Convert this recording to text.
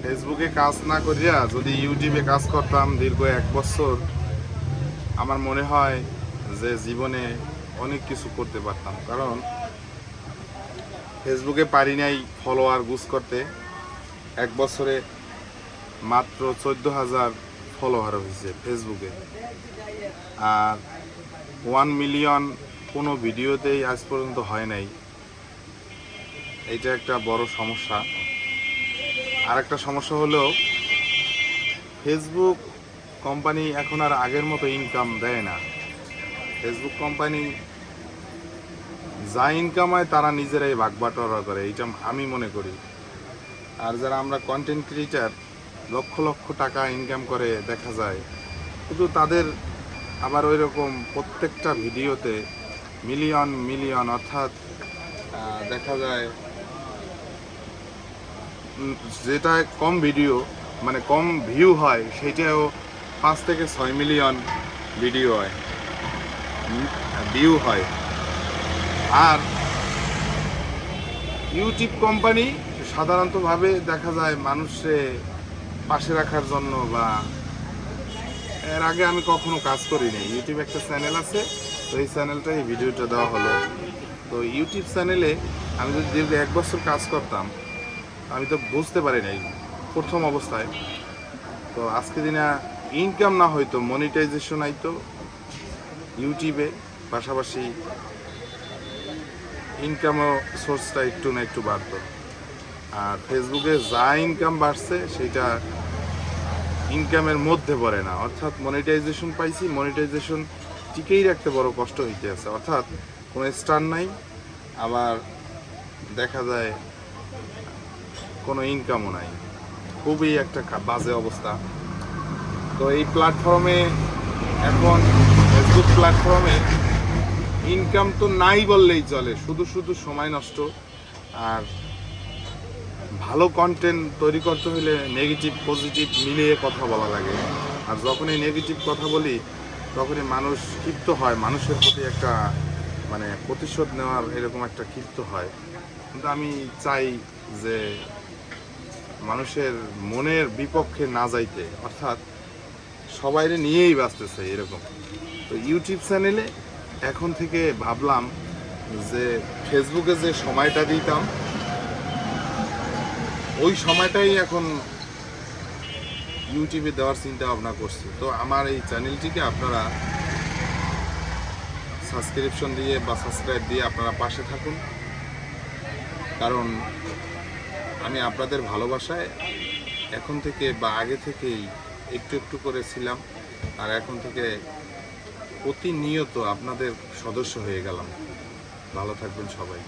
ফেসবুকে কাজ না করিয়া যদি ইউটিউবে কাজ করতাম দীর্ঘ 1 বছর, আমার মনে হয় যে জীবনে অনেক কিছু করতে পারতাম। কারণ ফেসবুকে পারি নাই ফলোয়ার গুজ করতে। 1 বছরে মাত্র 14,000 ফলোয়ার হয়েছে ফেসবুকে। আর 1 মিলিয়ন কোনো ভিডিওতেই আজ পর্যন্ত হয় নাই। এইটা একটা বড় সমস্যা। আর একটা সমস্যা হলো ফেসবুক কোম্পানি এখন আর আগের মতো ইনকাম দেয় না। ফেসবুক কোম্পানি যা ইনকাম হয় তারা নিজেরাই ভাগ বাটোয়ারা করে, এইটা আমি মনে করি। আর যারা আমরা কন্টেন্ট ক্রিয়েটার লক্ষ লক্ষ টাকা ইনকাম করে দেখা যায়, কিন্তু তাদের আবার ওই রকম প্রত্যেকটা ভিডিওতে মিলিয়ন মিলিয়ন, অর্থাৎ দেখা যায় যেটা কম ভিডিও মানে কম ভিউ হয় সেইটাও 5 থেকে 6 মিলিয়ন ভিডিও হয়, ভিউ হয়। আর ইউটিউব কোম্পানি সাধারণতভাবে দেখা যায় মানুষে পাশে রাখার জন্য, বা এর আগে আমি কখনো কাজ করিনি। ইউটিউব একটা চ্যানেল আছে, তো এই চ্যানেলটা এই ভিডিওটা দেওয়া হলো। তো ইউটিউব চ্যানেলে আমি যদি দীর্ঘ 1 বছর কাজ করতাম, আমি তো বুঝতে পারি নাই প্রথম অবস্থায়। তো আজকে দিনে ইনকাম না হয়তো মনিটাইজেশন আইতো ইউটিউবে, পাশাপাশি ইনকামও সোর্সটা একটু না একটু বাড়তো। আর ফেসবুকে যা ইনকাম বাড়ছে সেটা ইনকামের মধ্যে পড়ে না, অর্থাৎ মনিটাইজেশন পাইছি, মনিটাইজেশন টিকেই রাখতে বড় কষ্ট হইতে আছে। অর্থাৎ কোনো স্টার নাই, আবার দেখা যায় কোনো ইনকামও নাই। খুবই একটা বাজে অবস্থা। তো এই প্ল্যাটফর্মে এখন, ফেসবুক প্ল্যাটফর্মে ইনকাম তো নাই বললেই চলে, শুধু শুধু সময় নষ্ট। আর ভালো কন্টেন্ট তৈরি করতে হলে নেগেটিভ পজিটিভ মিলিয়ে কথা বলা লাগে। আর যখনই নেগেটিভ কথা বলি তখনই মানুষ ক্ষিপ্ত হয়, মানুষের প্রতি একটা মানে প্রতিশোধ নেওয়ার এরকম একটা ক্ষিপ্ত হয়। কিন্তু আমি চাই যে মানুষের মনের বিপক্ষে না যাইতে, অর্থাৎ সবাইরে নিয়েই বাঁচতেছে এরকম। তো ইউটিউব চ্যানেলে এখন থেকে ভাবলাম যে ফেসবুকে যে সময়টা দিতাম ওই সময়টাই এখন ইউটিউবে দেওয়ার চিন্তা ভাবনা করছি। তো আমার এই চ্যানেলটিকে আপনারা সাবস্ক্রিপশন দিয়ে বা সাবস্ক্রাইব দিয়ে আপনারা পাশে থাকুন। কারণ আমি আপনাদের ভালোবাসায় এখন থেকে বা আগে থেকেই একটু একটু করে ছিলাম, আর এখন থেকে প্রতিনিয়ত আপনাদের সদস্য হয়ে গেলাম। ভালো থাকবেন সবাই।